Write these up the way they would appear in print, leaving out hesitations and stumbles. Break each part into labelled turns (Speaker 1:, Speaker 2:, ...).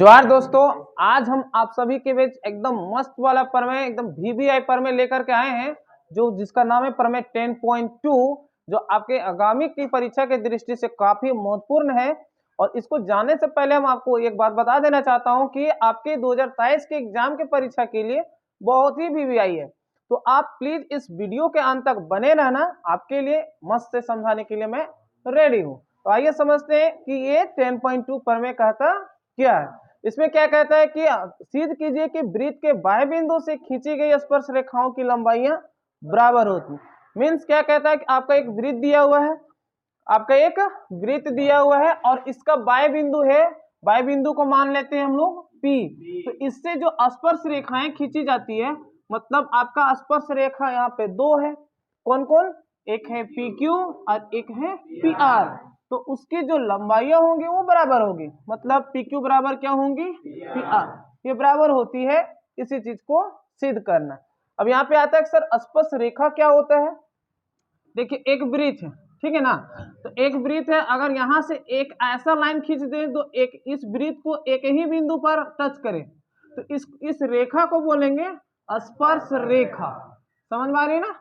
Speaker 1: जोहार दोस्तों, आज हम आप सभी के बीच एकदम मस्त वाला प्रमेय एकदम वीवीआई प्रमेय लेकर के आए हैं जो जिसका नाम है प्रमेय 10.2 जो आपके आगामी की परीक्षा के दृष्टि से काफी महत्वपूर्ण है। और इसको जानने से पहले हम आपको एक बात बता देना चाहता हूं कि आपके 2023 के एग्जाम के परीक्षा के लिए बहुत ही वीवीआई है, तो आप प्लीज इस वीडियो के अंत तक बने रहना। आपके लिए मस्त से समझाने के लिए मैं रेडी हूँ। तो आइए समझते हैं कि ये 10.2 प्रमेय कहता क्या है। इसमें क्या कहता है कि सिद्ध कीजिए कि वृत्त के बाह्य बिंदु से खींची गई स्पर्श रेखाओं की लंबाइयां बराबर होती। मीन्स क्या कहता है कि आपका एक वृत्त दिया हुआ है, आपका एक वृत्त दिया हुआ है और इसका बाह्य बिंदु है, बाह्य बिंदु को मान लेते हैं हम लोग P। तो इससे जो स्पर्श रेखाएं खींची जाती है, मतलब आपका स्पर्श रेखा यहाँ पे दो है, कौन कौन, एक है PQ और एक है PR। तो उसकी जो लंबाइयां होंगी वो बराबर होगी, मतलब PQ बराबर क्या होंगी, PR, ये बराबर होती है। इसी चीज को सिद्ध करना। अब यहाँ पे आता है सर स्पर्श रेखा क्या होता है। देखिए एक वृत्त है, ठीक है ना, तो एक वृत्त है, अगर यहाँ से एक ऐसा लाइन खींच दे तो एक इस वृत्त को एक ही बिंदु पर टच करे तो इस रेखा को बोलेंगे स्पर्श रेखा। समझ में आ रही है ना।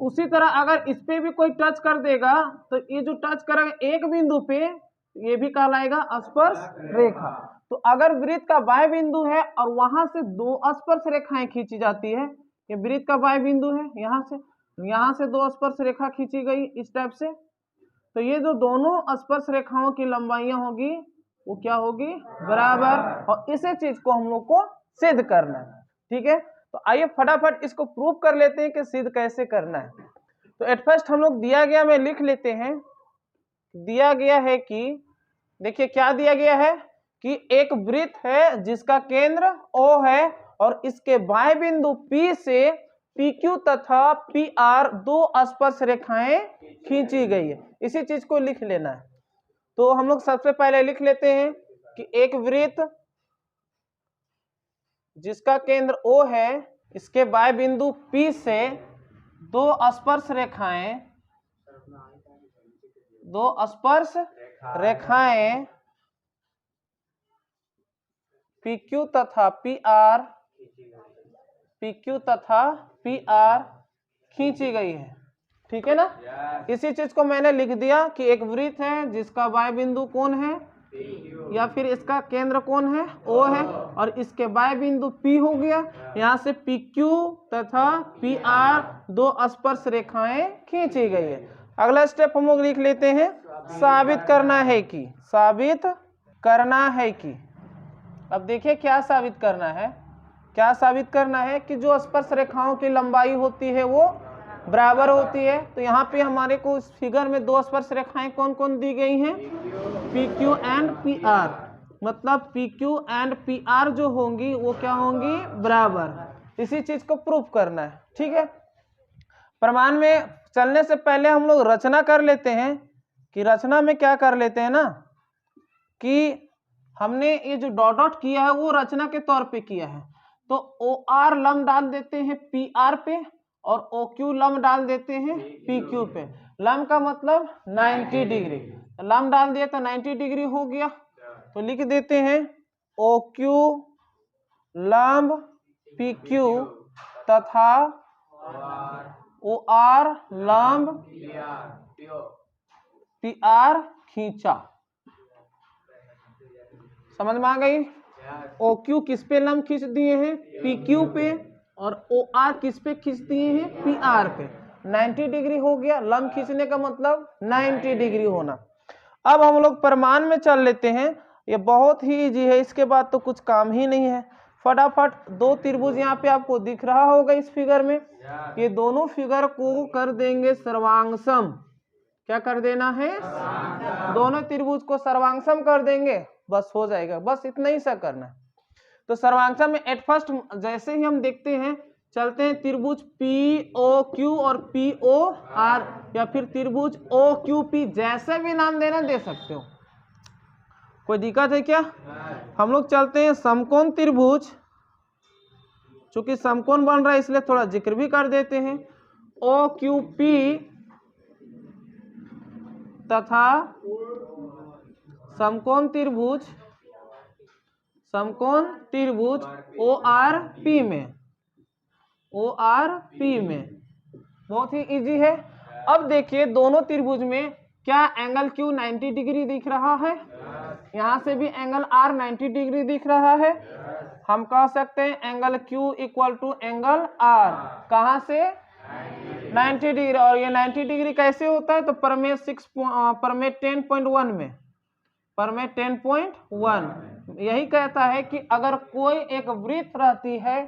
Speaker 1: उसी तरह अगर इस पे भी कोई टच कर देगा तो ये जो टच करेगा एक बिंदु पे ये भी कहलाएगा स्पर्श रेखा। तो अगर वृत्त का बाह्य बिंदु है और वहां से दो स्पर्श रेखाएं खींची जाती है, ये वृत्त का बाह्य बिंदु है, यहाँ से दो स्पर्श रेखा खींची गई इस टाइप से, तो ये जो दोनों स्पर्श रेखाओं की लंबाइयां होगी वो क्या होगी, बराबर। और इसी चीज को हम लोग को सिद्ध करना है, ठीक है। तो आइए फटाफट इसको प्रूव कर लेते हैं कि सिद्ध कैसे करना है। तो एट फर्स्ट हम लोग दिया गया में लिख लेते हैं, दिया गया है कि देखिए क्या दिया गया है कि एक वृत्त है जिसका केंद्र O है और इसके बाह्य बिंदु P से PQ तथा PR दो स्पर्श रेखाएं खींची गई है। इसी चीज को लिख लेना है। तो हम लोग सबसे पहले लिख लेते हैं कि एक वृत्त जिसका केंद्र O है, इसके बाह्य बिंदु P से दो स्पर्श रेखाएं PQ तथा PR खींची गई है, ठीक है ना। इसी चीज को मैंने लिख दिया कि एक वृत्त है जिसका बाह्य बिंदु कौन है, या फिर इसका केंद्र कौन है, O है, और इसके बाह्य बिंदु P हो गया। यहाँ से PQ तथा PR दो स्पर्श रेखाएं खींची गई है। अगला स्टेप हम लोग लिख लेते हैं, साबित करना है कि अब देखिए क्या साबित करना है, क्या साबित करना है कि जो स्पर्श रेखाओं की लंबाई होती है वो बराबर होती है। तो यहाँ पे हमारे को इस फिगर में दो स्पर्श रेखाएं कौन कौन दी गई हैं, PQ एंड PR, मतलब PQ एंड PR जो होंगी वो क्या होंगी, बराबर। इसी चीज को प्रूफ करना है, ठीक है। प्रमाण में चलने से पहले हम लोग रचना कर लेते हैं कि रचना में क्या कर लेते हैं ना कि हमने ये जो डॉट डॉट किया है वो रचना के तौर पे किया है। तो OR लंब डाल देते हैं PR पे और OQ लंब डाल देते हैं PQ पे। लंब का मतलब 90 डिग्री, लंब डाल दिया तो 90 डिग्री हो गया। तो लिख देते हैं OQ लंब PQ तथा OR लंब PR खींचा। समझ में आ गई। OQ किस पे लंब खींच दिए हैं, PQ पे, और OR किस पे खींच दिए हैं, PR पे। 90 डिग्री हो गया, लंब खींचने का मतलब 90 डिग्री होना। अब हम लोग प्रमाण में चल लेते हैं, ये बहुत ही इजी है, इसके बाद तो कुछ काम ही नहीं है। फटाफट दो त्रिभुज यहाँ पे आपको दिख रहा होगा इस फिगर में, ये दोनों फिगर को कर देंगे सर्वांगसम। क्या कर देना है, दोनों त्रिभुज को सर्वांगसम कर देंगे, बस हो जाएगा, बस इतना ही सा करना है। तो सर्वांगसम में एट फर्स्ट जैसे ही हम देखते हैं, चलते हैं त्रिभुज POQ और POR, या फिर त्रिभुज OQP, जैसे भी नाम देना दे सकते हो, कोई दिक्कत है क्या। हम लोग चलते हैं समकोण त्रिभुज, चूंकि समकोण बन रहा है इसलिए थोड़ा जिक्र भी कर देते हैं। OQP तथा समकोण त्रिभुज समकोण त्रिभुज ORP में, ORP में। बहुत ही इजी है। अब देखिए दोनों त्रिभुज में क्या एंगल Q 90 डिग्री दिख रहा है? यहाँ से भी एंगल R 90 डिग्री दिख रहा है। हम कह सकते हैं angle Q equal to angle R, कहाँ से? 90 डिग्री। और ये 90 डिग्री कैसे होता है? तो प्रमेय 10.1 में, प्रमेय 10.1 यही कहता है कि अगर कोई एक वृत्त रहती है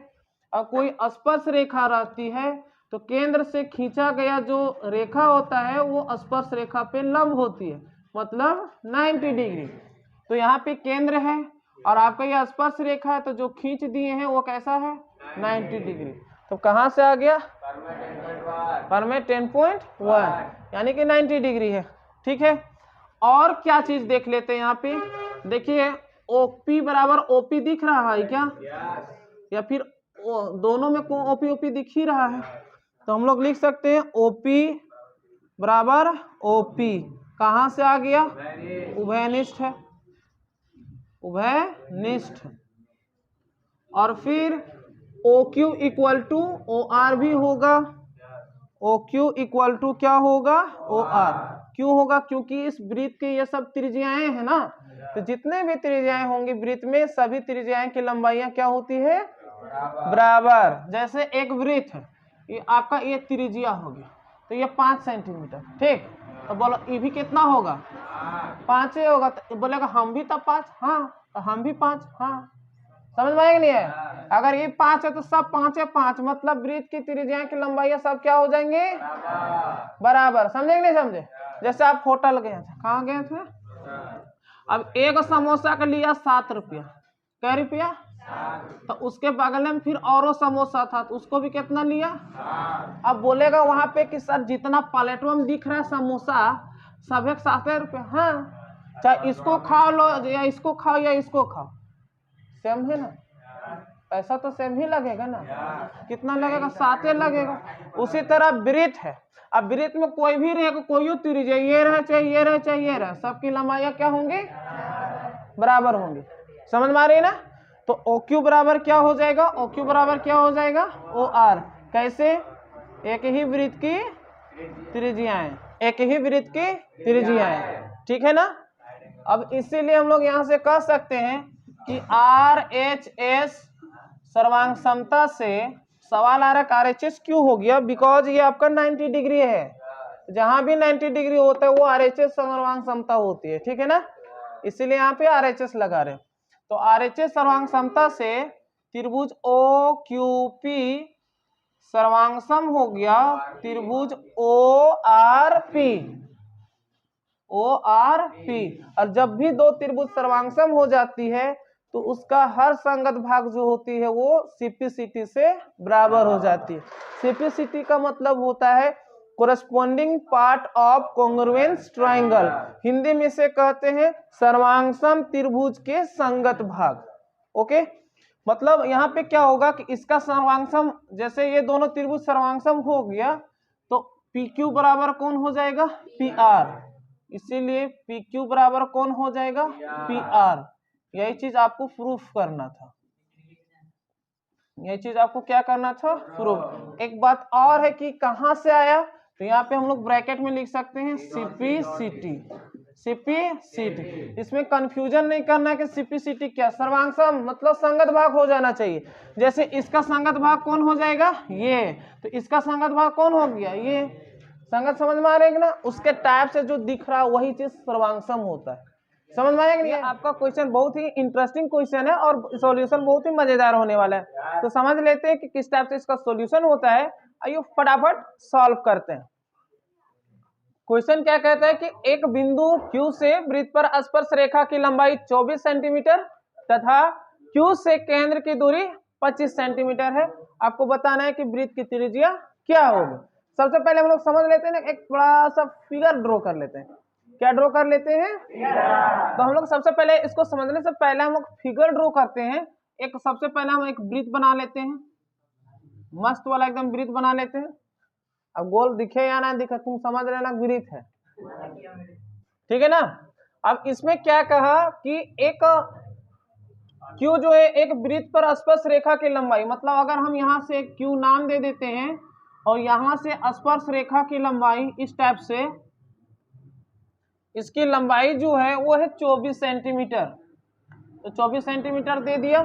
Speaker 1: और कोई स्पर्श रेखा रहती है तो केंद्र से खींचा गया जो रेखा होता है वो स्पर्श रेखा पे लंब होती है, मतलब 90 डिग्री। तो यहाँ पे केंद्र है और आपका ये स्पर्श रेखा है, तो जो खींच दिए हैं वो कैसा है? 90 डिग्री। तो कहाँ से आ गया? प्रमेय 10.1 यानी कि 90 डिग्री है। ठीक है, और क्या चीज देख लेते हैं यहाँ पे। देखिए OP बराबर OP दिख रहा है क्या? या फिर दोनों में OP OP दिख ही रहा है, तो हम लोग लिख सकते हैं OP बराबर OP। कहाँ से आ गया? उभयनिष्ठ है, उभयनिष्ठ। और फिर OQ इक्वल टू OR भी होगा। OQ इक्वल टू क्या होगा? OR। क्यों होगा? क्योंकि इस वृत्त के ये सब त्रिज्याएं हैं ना, तो जितने भी त्रिज्याएं होंगी वृत्त में, सभी त्रिज्याएं की लंबाइयां क्या होती है? बराबर। जैसे एक वृत्त है, ये आपका ये त्रिज्या हो गया, तो ये 5 सेंटीमीटर, ठीक। तो बोलो ये भी कितना होगा? 5 ही होगा। तो बोलेगा हम भी तो 5, हाँ तो हम भी 5, हाँ। समझ में आएगा नहीं है? अगर ये 5 है तो सब 5 है 5, मतलब वृत्त की त्रिज्या की लंबाई सब क्या हो जाएंगे? बराबर। समझे कि नहीं समझे? जैसे आप होटल गए थे, कहाँ गए थे? अब एक समोसा का लिया 7 रुपया, क्या रुपया? तो उसके बगल में फिर और समोसा था, तो उसको भी कितना लिया? अब बोलेगा वहां पे कि सर जितना प्लेटों में दिख रहा है समोसा सब एक 7 रुपये, हाँ चाहे इसको खा लो या इसको खाओ या इसको खाओ, सेम है ना, पैसा तो सेम ही लगेगा ना। कितना लगेगा? 7 लगेगा। उसी तरह वृत्त है। अब वृत्त में कोई भी रहेगा, कोई त्रिज्या ये रहे चाहे ये रहे चाहे ये रहे, सबकी लंबाइयां क्या होंगी? बराबर होंगी। समझ में आ रही है ना? तो OQ बराबर क्या हो जाएगा? OQ बराबर क्या हो जाएगा? OR। कैसे? एक ही वृत्त की त्रिज्याएं, एक ही वृत्त की त्रिज्याएं, ठीक है ना। अब इसीलिए हम लोग यहां से कह सकते हैं कि RHS सर्वांग समता से सवाल आ रहा है RHS क्यों हो गया? बिकॉज ये आपका 90 डिग्री है, जहां भी 90 डिग्री होता है वो RHS सर्वांग समता होती है, ठीक है ना। इसीलिए यहाँ पे RHS लगा रहे। तो RHS सर्वांग समता से त्रिभुज OQP सर्वांगसम हो गया त्रिभुज ORP। ORP। और जब भी दो त्रिभुज सर्वांगसम हो जाती है तो उसका हर संगत भाग जो होती है वो CPCT से बराबर हो जाती है। CPCT का मतलब होता है corresponding part of congruence triangle. Hindi में से कहते हैं सर्वांगसम त्रिभुज के संगत भाग। ओके, मतलब यहाँ पे क्या होगा कि इसका सर्वांगसम, जैसे ये दोनों त्रिभुज सर्वांगसम हो गया तो PQ बराबर कौन हो जाएगा? PR। इसीलिए PQ बराबर कौन हो जाएगा? PR। यही चीज आपको प्रूफ करना था, यही चीज आपको क्या करना था? प्रूफ। एक बात और है कि कहां से आया, तो यहाँ पे हम लोग ब्रैकेट में लिख सकते हैं CPCT। CPCT, इसमें कंफ्यूजन नहीं करना है कि CPCT क्या, सर्वांगसम मतलब संगत भाग हो जाना चाहिए। जैसे इसका संगत भाग कौन हो जाएगा? ये। तो इसका संगत भाग कौन हो गया? ये। संगत समझ में आ रहा है ना? उसके टाइप से जो दिख रहा है वही चीज सर्वांगसम होता है। समझ में आएगा नहीं? आपका क्वेश्चन बहुत ही इंटरेस्टिंग क्वेश्चन है और सॉल्यूशन बहुत ही मजेदार होने वाला है। तो समझ लेते हैं कि किस टाइप से इसका सॉल्यूशन होता है। आइए फटाफट सॉल्व करते हैं। क्वेश्चन क्या कहता है कि एक बिंदु Q से वृत्त पर स्पर्श रेखा की लंबाई 24 सेंटीमीटर तथा Q से केंद्र की दूरी 25 सेंटीमीटर है। आपको बताना है कि वृत्त की त्रिज्या क्या होगी। सबसे पहले हम लोग समझ लेते हैं ना, एक बड़ा सा फिगर ड्रॉ कर लेते हैं। क्या ड्रॉ कर लेते हैं? तो हम लोग सबसे पहले इसको समझने से पहले हम लोग फिगर ड्रॉ करते हैं। एक सबसे पहले हम एक वृत्त बना लेते हैं, मस्त वाला एकदम वृत्त बना लेते हैं। अब गोल दिखे या ना दिखे तुम समझ लेना वृत्त है, ठीक है ना। अब इसमें क्या कहा कि एक क्यू जो है एक वृत्त पर स्पर्श रेखा की लंबाई, मतलब अगर हम यहाँ से क्यू नाम दे देते हैं और यहाँ से स्पर्श रेखा की लंबाई इस टाइप से, इसकी लंबाई जो है वो है 24 सेंटीमीटर, तो 24 सेंटीमीटर दे दिया।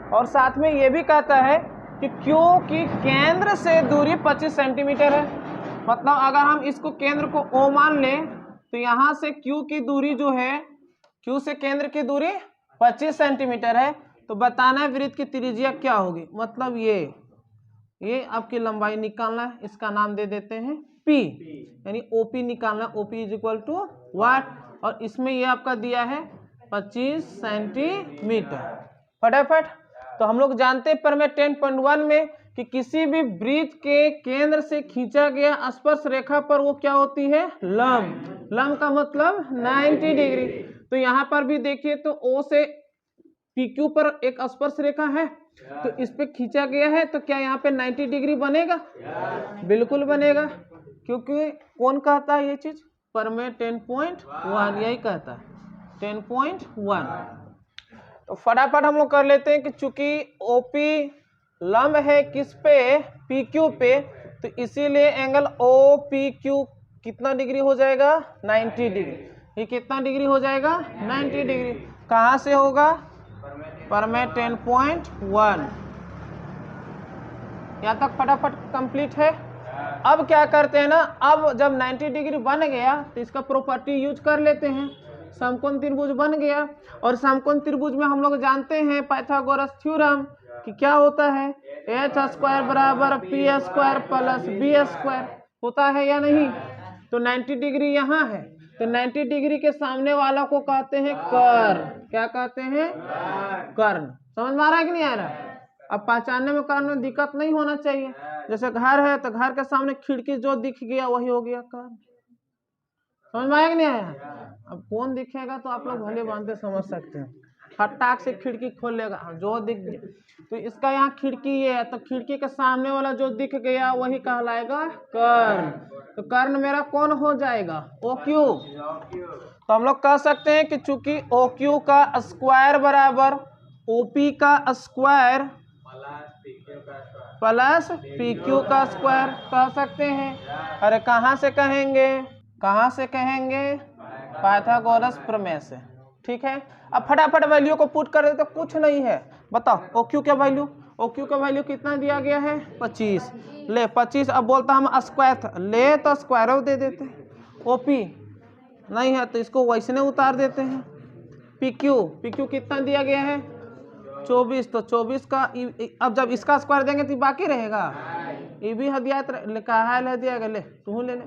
Speaker 1: और साथ में ये भी कहता है कि क्यू की केंद्र से दूरी 25 सेंटीमीटर है, मतलब अगर हम इसको केंद्र को O मान लें तो यहाँ से क्यू की दूरी जो है, क्यू से केंद्र की दूरी 25 सेंटीमीटर है। तो बताना है वृत्त की त्रिज्या क्या होगी, मतलब ये आपकी लंबाई निकालना है, इसका नाम दे देते हैं P, यानी OP निकालना, OP इज इक्वल टू वाट, और इसमें ये आपका दिया है 25 सेंटीमीटर। फटाफट तो हम लोग जानते हैं प्रमेय 10.1 में कि किसी भी वृत्त के केंद्र से खींचा गया स्पर्श रेखा पर वो क्या होती है, लंब। लंब का मतलब 90 डिग्री। तो यहाँ पर भी देखिए तो O से PQ पर एक स्पर्श रेखा है, तो इस पे खींचा गया है, तो क्या यहाँ पे 90 डिग्री बनेगा? बिल्कुल बनेगा, क्योंकि कौन कहता है ये चीज, प्रमेय 10.1 यही कहता है, 10.1। तो फटाफट हम लोग कर लेते हैं कि चूंकि OP लंब है किस पे, PQ पे, तो इसीलिए एंगल OPQ कितना डिग्री हो जाएगा, 90 डिग्री। ये कितना डिग्री हो जाएगा, 90 डिग्री। कहाँ से होगा, प्रमेय 10.1। यहाँ तक फटाफट कंप्लीट है। अब क्या करते हैं ना, अब जब 90 डिग्री बन गया तो इसका प्रॉपर्टी यूज कर लेते हैं। समकोण त्रिभुज बन गया, और समकोण त्रिभुज में हम लोग जानते हैं पाइथागोरस थ्योरम कि क्या होता है, h स्क्वायर बराबर p square plus b square होता है या नहीं। तो 90 डिग्री यहाँ है, तो 90 डिग्री के सामने वाला को कहते हैं कर्ण। क्या कहते हैं, कर्ण। समझ में आ रहा है कि नहीं आ रहा है? अब पहचानने में कर्ण में दिक्कत नहीं होना चाहिए। जैसे घर है तो घर के सामने खिड़की जो दिख गया वही हो गया कर्ण। समझ में आया कि नहीं आया? अब कौन दिखेगा तो आप लोग भले बांधते समझ सकते हैं, फटाक से खिड़की खोल लेगा जो दिख गया। तो इसका यहाँ खिड़की ये है, तो खिड़की के सामने वाला जो दिख गया वही कहलाएगा कर्ण। तो कर्ण मेरा कौन हो जाएगा, OQ। तो हम लोग कह सकते हैं कि चूंकि OQ का स्क्वायर बराबर OP का स्क्वायर प्लस PQ का स्क्वायर कह सकते हैं। अरे कहाँ से कहेंगे, कहाँ से कहेंगे, पाइथागोरस प्रमेय से। ठीक है, अब फटाफट वैल्यू को पुट कर देते, कुछ नहीं है। बताओ OQ का वैल्यू, OQ का वैल्यू कितना दिया गया है, 25। ले 25, अब बोलता हम स्क्वायर था, ले तो स्क्वायर दे देते। OP नहीं है तो इसको वैसने उतार देते हैं। PQ कितना दिया गया है, 24, तो 24 का अब जब इसका स्क्वायर देंगे तो बाकी रहेगा, ये भी हदियात कहा ले दिया गया, ले तू ले ले।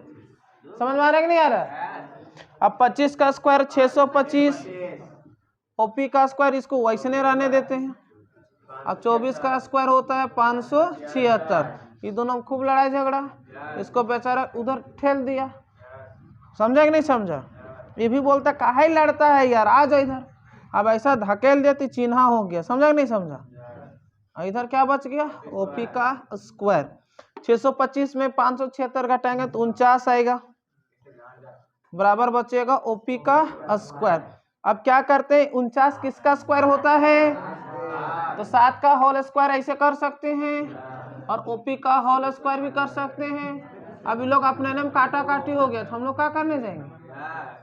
Speaker 1: समझ में आ रहा है कि नहीं आ रहा? अब 25 का स्क्वायर 625, OP का स्क्वायर इसको वैसने रहने देते हैं। अब 24 का स्क्वायर होता है 576। ये दोनों में खूब लड़ाई झगड़ा, इसको बेचारा उधर ठेल दिया। समझा कि नहीं समझा? ये भी बोलता काहे लड़ता है यार, आ जा इधर। अब ऐसा धकेल देती चिन्हा हो गया। समझा कि नहीं समझा? इधर क्या बच गया, OP का स्क्वायर। 625 में 576 घटाएंगे तो 49 आएगा, बराबर बचेगा OP का स्क्वायर। अब क्या करते हैं, 49 किसका स्क्वायर होता है, तो 7 का होल स्क्वायर ऐसे कर सकते हैं, और OP का होल स्क्वायर भी कर सकते हैं। अभी लोग अपने नाम काटा काटी हो गया, तो हम लोग क्या करने जाएंगे,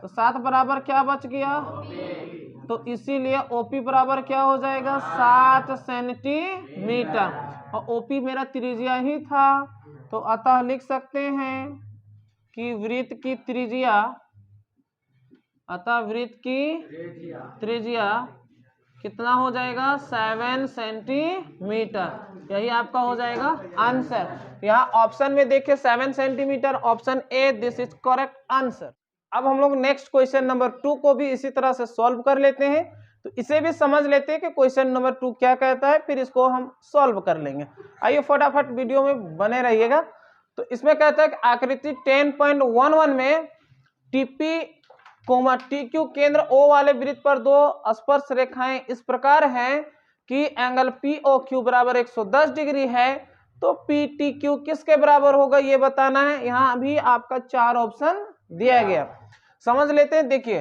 Speaker 1: तो 7 बराबर क्या बच गया, तो इसीलिए OP बराबर क्या हो जाएगा, 7 सेंटीमीटर। और OP मेरा त्रिज्या ही था, तो अतः लिख सकते हैं कि वृत्त की त्रिज्या, अतः वृत्त की त्रिज्या कितना हो जाएगा, 7 सेंटीमीटर। यही आपका हो जाएगा आंसर। यहाँ ऑप्शन में देखिए 7 centimetre, option A, this is correct answer. अब हम लोग नेक्स्ट क्वेश्चन नंबर 2 को भी इसी तरह से सॉल्व कर लेते हैं। तो इसे भी समझ लेते हैं कि क्वेश्चन नंबर 2 क्या कहता है, फिर इसको हम सॉल्व कर लेंगे। आइए फटाफट वीडियो में बने रहिएगा। तो इसमें कहता है कि आकृति 10.11 में TP, TQ केंद्र O वाले वृत्त पर दो स्पर्श रेखाएं इस प्रकार हैं कि एंगल POQ बराबर 110 डिग्री है, तो PTQ किसके बराबर होगा ये बताना है। यहाँ भी आपका 4 ऑप्शन दिया गया, समझ लेते हैं। देखिए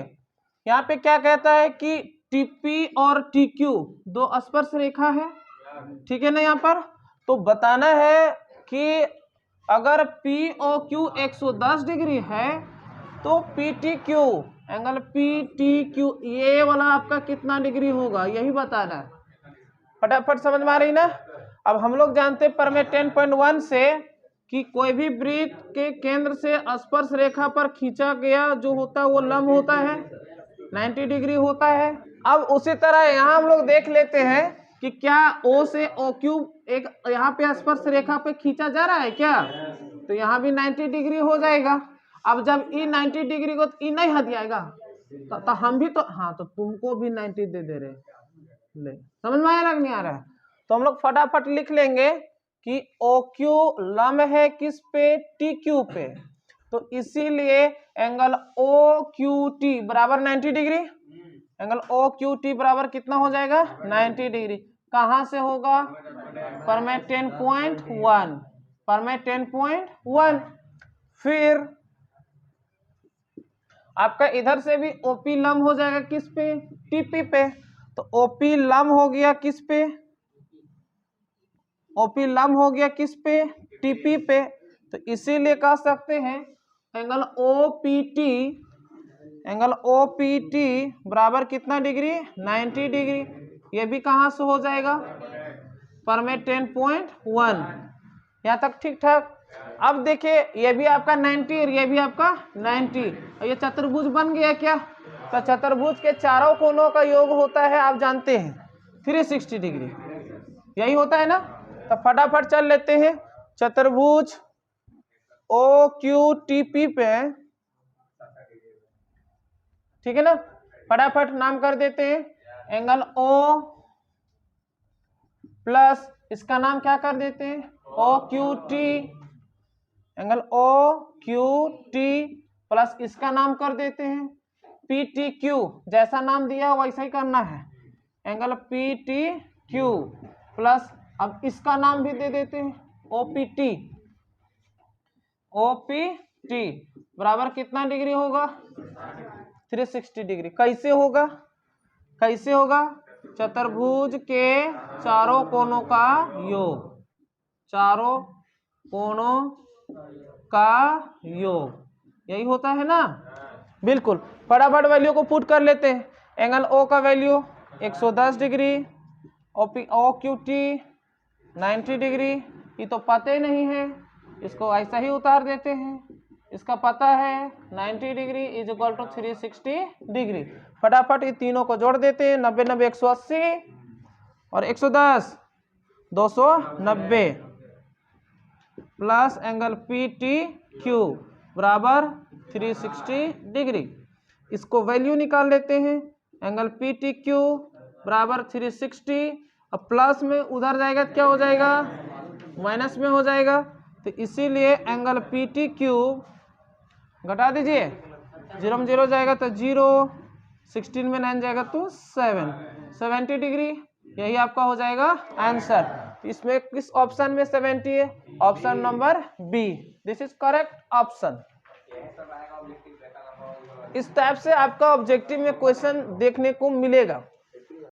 Speaker 1: यहाँ पे क्या कहता है कि टीपी और टीक्यू दो स्पर्श रेखा है, ठीक है ना। यहाँ पर तो बताना है कि अगर पी ओ क्यू 110 डिग्री है तो P T Q angle P T Q ये वाला आपका कितना डिग्री होगा, यही बताना है। फटाफट समझ में आ रही ना। अब हम लोग जानते हैं प्रमेय 10.1 से कि कोई भी वृत्त के केंद्र से स्पर्श रेखा पर खींचा गया जो होता है वो लंब होता है, 90 डिग्री होता है। अब उसी तरह यहाँ हम लोग देख लेते हैं कि क्या O से OQ एक यहाँ पे स्पर्श रेखा पे खींचा जा रहा है क्या, तो यहाँ भी 90 डिग्री हो जाएगा। अब जब E 90 डिग्री को तो E नहीं हट जाएगा, तो हम भी तो हाँ तो तुमको भी 90 दे रहे ले, समझ में आया नहीं आ रहा है। तो हम लोग फटाफट लिख लेंगे कि OQ लंब है किस पे, TQ पे, तो इसीलिए एंगल OQT बराबर 90 डिग्री, एंगल OQT बराबर कितना हो जाएगा 90 डिग्री। कहां से होगा, प्रमेय 10.1, प्रमेय 10.1। फिर आपका इधर से भी OP लंब हो जाएगा किस पे, TP पे, तो OP लंब हो गया किस पे, OP लंब हो गया किस पे, TP पे, तो इसीलिए कह सकते हैं एंगल OPT, एंगल OPT बराबर कितना डिग्री 90 डिग्री। ये भी कहां से हो जाएगा, प्रमेय 10.1। यहाँ तक ठीक ठाक। अब देखिए ये भी आपका 90 और ये भी आपका 90, और ये चतुर्भुज बन गया क्या, तो चतुर्भुज के चारों कोनों का योग होता है आप जानते हैं 360 डिग्री, यही होता है ना। तो फटाफट चल लेते हैं चतुर्भुज OQTP पे, ठीक है ना। फटाफट नाम कर देते हैं एंगल O प्लस इसका नाम क्या कर देते हैं OQT, एंगल OQT प्लस इसका नाम कर देते हैं PTQ, जैसा नाम दिया वैसा ही करना है, एंगल PTQ प्लस अब इसका नाम भी दे देते हैं OPT, OPT बराबर कितना डिग्री होगा 360 डिग्री। कैसे होगा, कैसे होगा, चतुर्भुज के चारों कोनों का योग, चारों कोनों का योग, यही होता है ना। बिल्कुल फटाफट वैल्यू को पुट कर लेते हैं। एंगल O का वैल्यू 110 डिग्री, OQT 90 डिग्री, ये तो पता ही नहीं है, इसको ऐसा ही उतार देते हैं। इसका पता है 90 degree is equal to 360 degree. फटाफट ये तीनों को जोड़ देते हैं, 90 90 180 और 110 290 प्लस एंगल PTQ बराबर 360 डिग्री। इसको वैल्यू निकाल लेते हैं, एंगल PTQ बराबर 360, अब प्लस में उधर जाएगा क्या हो जाएगा, माइनस में हो जाएगा, तो इसीलिए एंगल PTQ घटा दीजिए, 0 में 0 जाएगा तो 0, 16 में 9 जाएगा तो 7, 70 डिग्री, यही आपका हो जाएगा आंसर। इसमें किस ऑप्शन में 70 है, option number B, this is correct option. इस टाइप से आपका ऑब्जेक्टिव में क्वेश्चन देखने को मिलेगा।